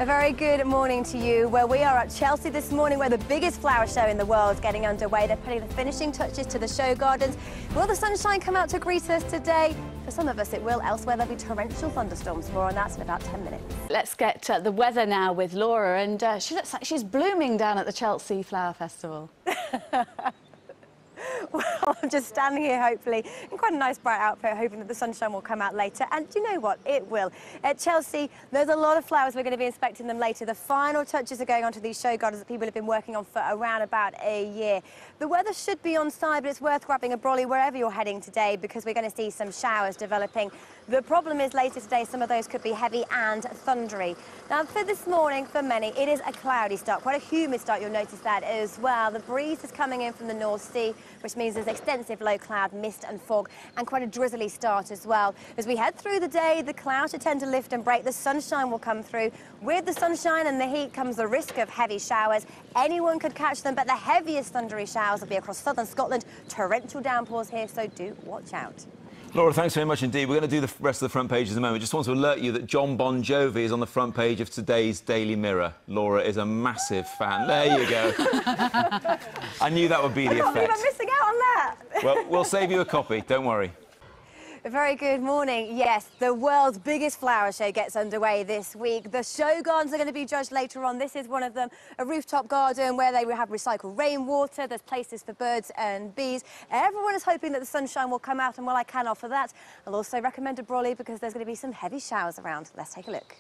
A very good morning to you, where we are at Chelsea this morning, where the biggest flower show in the world is getting underway. They're putting the finishing touches to the show gardens. Will the sunshine come out to greet us today? For some of us it will. Elsewhere there'll be torrential thunderstorms. More on that in about 10 minutes. Let's get the weather now with Laura, and she looks like she's blooming down at the Chelsea Flower Festival. Well, I'm just standing here, hopefully, in quite a nice bright outfit, hoping that the sunshine will come out later. And do you know what? It will. At Chelsea, there's a lot of flowers. We're going to be inspecting them later. The final touches are going onto these show gardens that people have been working on for around about a year. The weather should be on side, but it's worth grabbing a brolly wherever you're heading today, because we're going to see some showers developing. The problem is later today, some of those could be heavy and thundery. Now, for this morning, for many, it is a cloudy start, quite a humid start. You'll notice that as well. The breeze is coming in from the North Sea, which means there's extensive low cloud, mist and fog, and quite a drizzly start as well. As we head through the day, the clouds should tend to lift and break. The sunshine will come through. With the sunshine and the heat comes the risk of heavy showers. Anyone could catch them, but the heaviest thundery showers will be across southern Scotland. Torrential downpours here, so do watch out. Laura, thanks very much indeed. We're going to do the rest of the front pages in a moment. Just want to alert you that John Bon Jovi is on the front page of today's Daily Mirror. Laura is a massive fan. There you go. I knew that would be the effect. I can't believe I'm missing out on that. Well, we'll save you a copy, don't worry. A very good morning. Yes, the world's biggest flower show gets underway this week. The show gardens are going to be judged later on. This is one of them, a rooftop garden where they will have recycled rainwater. There's places for birds and bees. Everyone is hoping that the sunshine will come out, and well, I can offer that. I'll also recommend a brolly because there's going to be some heavy showers around. Let's take a look.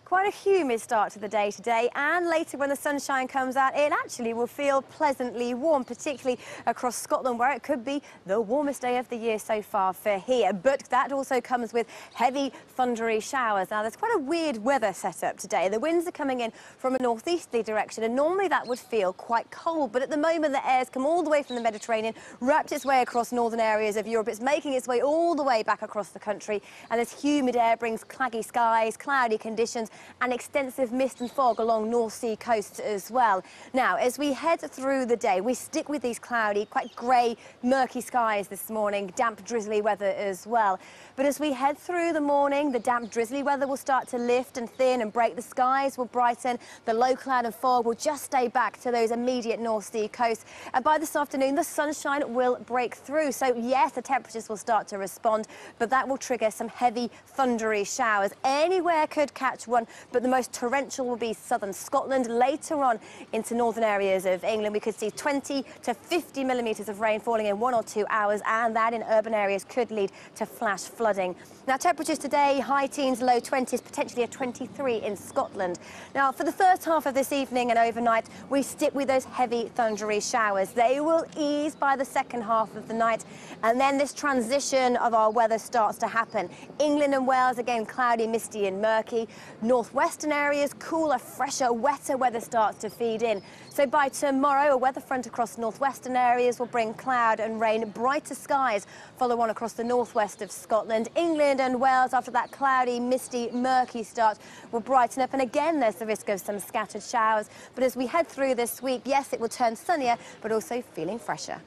Quite a humid start to the day today, and later when the sunshine comes out, it actually will feel pleasantly warm, particularly across Scotland, where it could be the warmest day of the year so far for here. But that also comes with heavy, thundery showers. Now, there's quite a weird weather setup today. The winds are coming in from a northeasterly direction, and normally that would feel quite cold. But at the moment, the air's come all the way from the Mediterranean, wrapped its way across northern areas of Europe. It's making its way all the way back across the country, and this humid air brings claggy skies, cloudy conditions, and extensive mist and fog along North Sea coasts as well. Now, as we head through the day, we stick with these cloudy, quite grey, murky skies this morning, damp, drizzly weather as well. But as we head through the morning, the damp, drizzly weather will start to lift and thin and break. The skies will brighten. The low cloud and fog will just stay back to those immediate North Sea coasts. And by this afternoon, the sunshine will break through. So, yes, the temperatures will start to respond, but that will trigger some heavy, thundery showers. Anywhere could catch one, but the most torrential will be southern Scotland. Later on into northern areas of England, we could see 20 to 50 millimetres of rain falling in 1 or 2 hours, and that in urban areas could lead to flash flooding. Now, temperatures today, high teens, low 20s, potentially a 23 in Scotland. Now, for the first half of this evening and overnight, we stick with those heavy, thundery showers. They will ease by the second half of the night, and then this transition of our weather starts to happen. England and Wales, again, cloudy, misty and murky. Northwestern areas, cooler, fresher, wetter weather starts to feed in. So by tomorrow, a weather front across northwestern areas will bring cloud and rain. Brighter skies follow on across the northwest of Scotland. England and Wales, after that cloudy, misty, murky start, will brighten up. And again, there's the risk of some scattered showers. But as we head through this week, yes, it will turn sunnier, but also feeling fresher.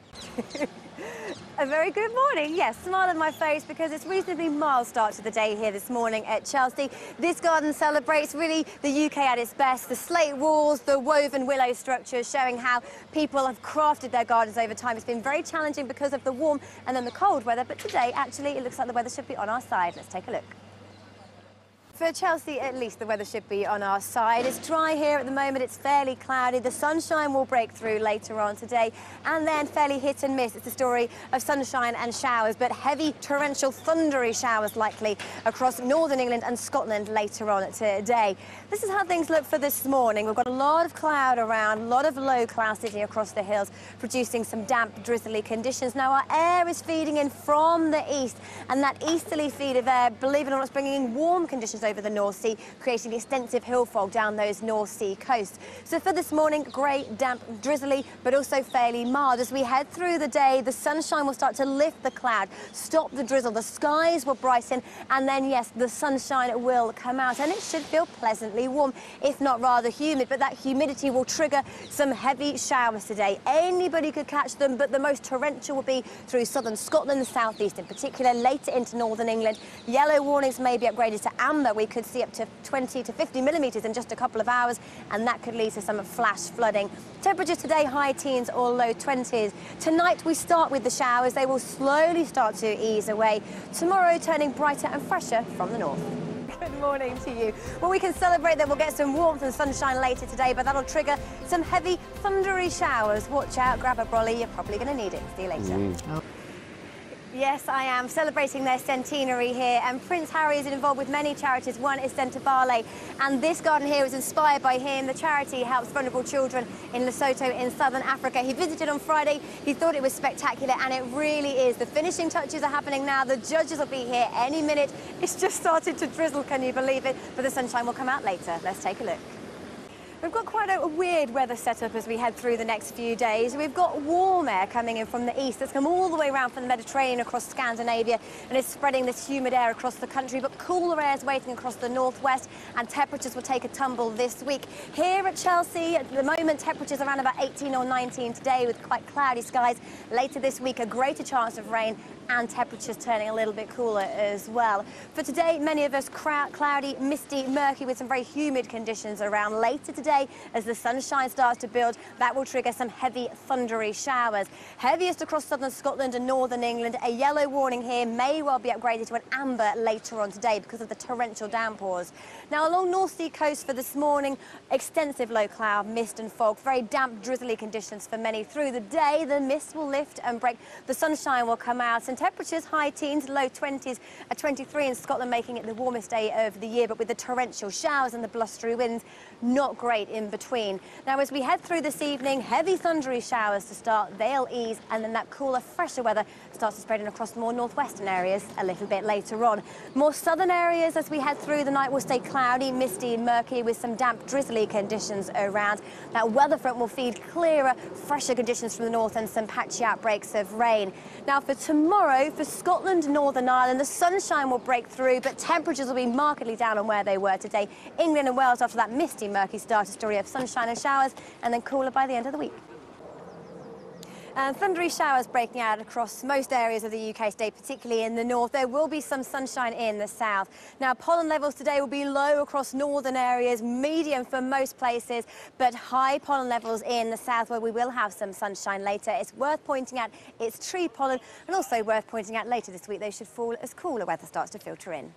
A very good morning. Yes, smile on my face because it's a reasonably mild start to the day here this morning at Chelsea. This garden celebrates really the UK at its best. The slate walls, the woven willow structures showing how people have crafted their gardens over time. It's been very challenging because of the warm and then the cold weather, but today actually it looks like the weather should be on our side. Let's take a look. For Chelsea, at least, the weather should be on our side. It's dry here at the moment. It's fairly cloudy. The sunshine will break through later on today, and then fairly hit and miss. It's a story of sunshine and showers, but heavy, torrential, thundery showers likely across northern England and Scotland later on today. This is how things look for this morning. We've got a lot of cloud around, a lot of low cloud sitting across the hills, producing some damp, drizzly conditions. Now, our air is feeding in from the east, and that easterly feed of air, believe it or not, is bringing in warm conditions over the North Sea, creating extensive hill fog down those North Sea coasts. So for this morning, grey, damp, drizzly, but also fairly mild. As we head through the day, the sunshine will start to lift the cloud, stop the drizzle, the skies will brighten, and then, yes, the sunshine will come out, and it should feel pleasantly warm, if not rather humid, but that humidity will trigger some heavy showers today. Anybody could catch them, but the most torrential will be through southern Scotland, the southeast in particular, later into northern England. Yellow warnings may be upgraded to amber Florida, we could see up to 20 to 50 millimetres in just a couple of hours, and that could lead to some flash flooding. Temperatures today, high teens or low 20s. Tonight, we start with the showers. They will slowly start to ease away. Tomorrow, turning brighter and fresher from the north. Good morning to you. Well, we can celebrate that we'll get some warmth and sunshine later today, but that'll trigger some heavy, thundery showers. Watch out, grab a brolly, you're probably going to need it. See you later. Yes, I am celebrating their centenary here, and Prince Harry is involved with many charities. One is Centre Barley, and this garden here was inspired by him. The charity helps vulnerable children in Lesotho in southern Africa. He visited on Friday. He thought it was spectacular, and it really is. The finishing touches are happening now. The judges will be here any minute. It's just started to drizzle, can you believe it? But the sunshine will come out later. Let's take a look. We've got quite a weird weather setup as we head through the next few days. We've got warm air coming in from the east that's come all the way around from the Mediterranean across Scandinavia and is spreading this humid air across the country, but cooler air is waiting across the northwest, and temperatures will take a tumble this week. Here at Chelsea, at the moment, temperatures around about 18 or 19 today with quite cloudy skies. Later this week, a greater chance of rain and temperatures turning a little bit cooler as well. For today, many of us cloudy, misty, murky with some very humid conditions around. Later today, as the sunshine starts to build, that will trigger some heavy, thundery showers. Heaviest across southern Scotland and northern England. A yellow warning here may well be upgraded to an amber later on today because of the torrential downpours. Now, along North Sea coast for this morning, extensive low cloud, mist and fog, very damp, drizzly conditions for many. Through the day, the mist will lift and break. The sunshine will come out, and temperatures high teens, low 20s, at 23 in Scotland, making it the warmest day of the year, but with the torrential showers and the blustery winds, not great in between. Now, as we head through this evening, heavy thundery showers to start. They'll ease, and then that cooler, fresher weather starts to spread in across the more northwestern areas a little bit later on. More southern areas as we head through the night will stay cloudy, misty and murky with some damp, drizzly conditions around. That weather front will feed clearer, fresher conditions from the north and some patchy outbreaks of rain. Now, for tomorrow, for Scotland, Northern Ireland, the sunshine will break through, but temperatures will be markedly down on where they were today. England and Wales, after that misty, murky start, a story of sunshine and showers, and then cooler by the end of the week. And thundery showers breaking out across most areas of the UK today, particularly in the north. There will be some sunshine in the south. Now, pollen levels today will be low across northern areas, medium for most places, but high pollen levels in the south where we will have some sunshine later. It's worth pointing out it's tree pollen, and also worth pointing out later this week they should fall as cooler weather starts to filter in.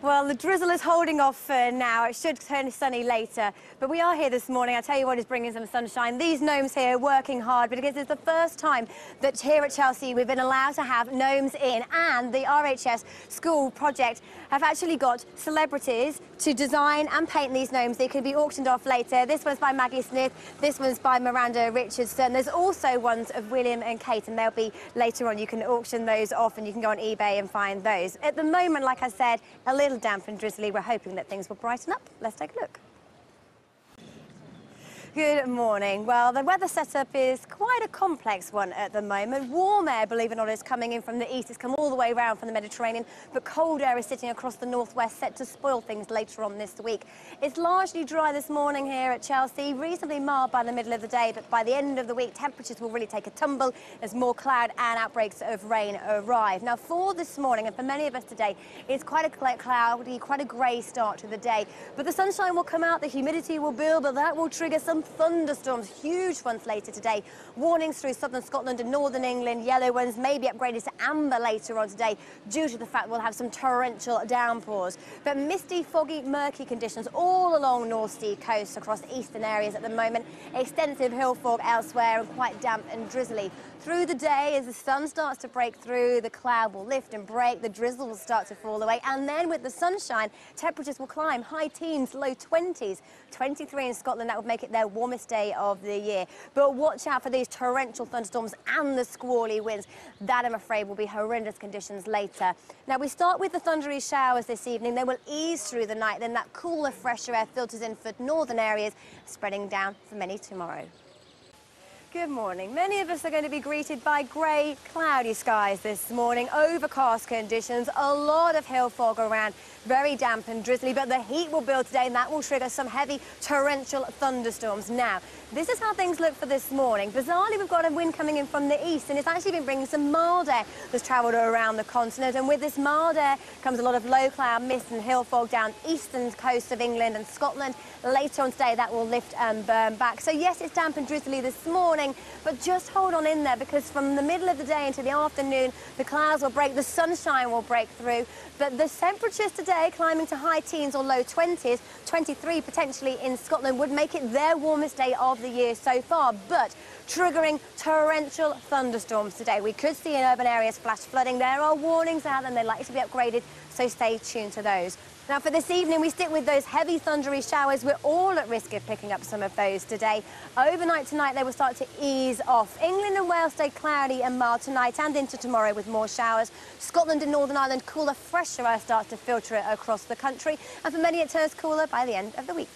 Well, the drizzle is holding off for now. It should turn sunny later. But we are here this morning. I tell you what is bringing some sunshine. These gnomes here are working hard because it's the first time that here at Chelsea we've been allowed to have gnomes in, and the RHS school project have actually got celebrities to design and paint these gnomes. They could be auctioned off later. This one's by Maggie Smith. This one's by Miranda Richardson. There's also ones of William and Kate, and they'll be later on. You can auction those off and you can go on eBay and find those. At the moment, like I said, a little damp and drizzly. We're hoping that things will brighten up. Let's take a look. Good morning. Well, the weather setup is quite a complex one at the moment. Warm air, believe it or not, is coming in from the east. It's come all the way around from the Mediterranean, but cold air is sitting across the northwest, set to spoil things later on this week. It's largely dry this morning here at Chelsea, reasonably mild by the middle of the day, but by the end of the week, temperatures will really take a tumble as more cloud and outbreaks of rain arrive. Now, for this morning, and for many of us today, it's quite a cloudy, quite a grey start to the day. But the sunshine will come out, the humidity will build, but that will trigger some thunderstorms, huge ones later today. Warnings through southern Scotland and northern England. Yellow ones may be upgraded to amber later on today due to the fact we'll have some torrential downpours. But misty, foggy, murky conditions all along North Sea coast across eastern areas at the moment. Extensive hill fog elsewhere and quite damp and drizzly. Through the day, as the sun starts to break through, the cloud will lift and break, the drizzle will start to fall away, and then with the sunshine, temperatures will climb, high teens, low 20s. 23 in Scotland, that would make it their warmest day of the year. But watch out for these torrential thunderstorms and the squally winds. That, I'm afraid, will be horrendous conditions later. Now, we start with the thundery showers this evening. They will ease through the night, then that cooler, fresher air filters in for northern areas, spreading down for many tomorrow. Good morning. Many of us are going to be greeted by grey, cloudy skies this morning, overcast conditions, a lot of hill fog around, very damp and drizzly, but the heat will build today and that will trigger some heavy torrential thunderstorms. Now, this is how things look for this morning. Bizarrely, we've got a wind coming in from the east and it's actually been bringing some mild air that's travelled around the continent, and with this mild air comes a lot of low cloud mist and hill fog down eastern coast of England and Scotland. Later on today, that will lift and burn back. So yes, it's damp and drizzly this morning, but just hold on in there because from the middle of the day into the afternoon, the clouds will break, the sunshine will break through. But the temperatures today climbing to high teens or low 20s, 23 potentially in Scotland, would make it their warmest day of the year so far, but triggering torrential thunderstorms today. We could see in urban areas flash flooding. There are warnings out and they're likely to be upgraded, so stay tuned to those. Now for this evening, we stick with those heavy thundery showers. We're all at risk of picking up some of those today. Overnight tonight, they will start to ease off. England and Wales stay cloudy and mild tonight and into tomorrow with more showers. Scotland and Northern Ireland cooler, fresher air starts to filter it across the country. And for many, it turns cooler by the end of the week.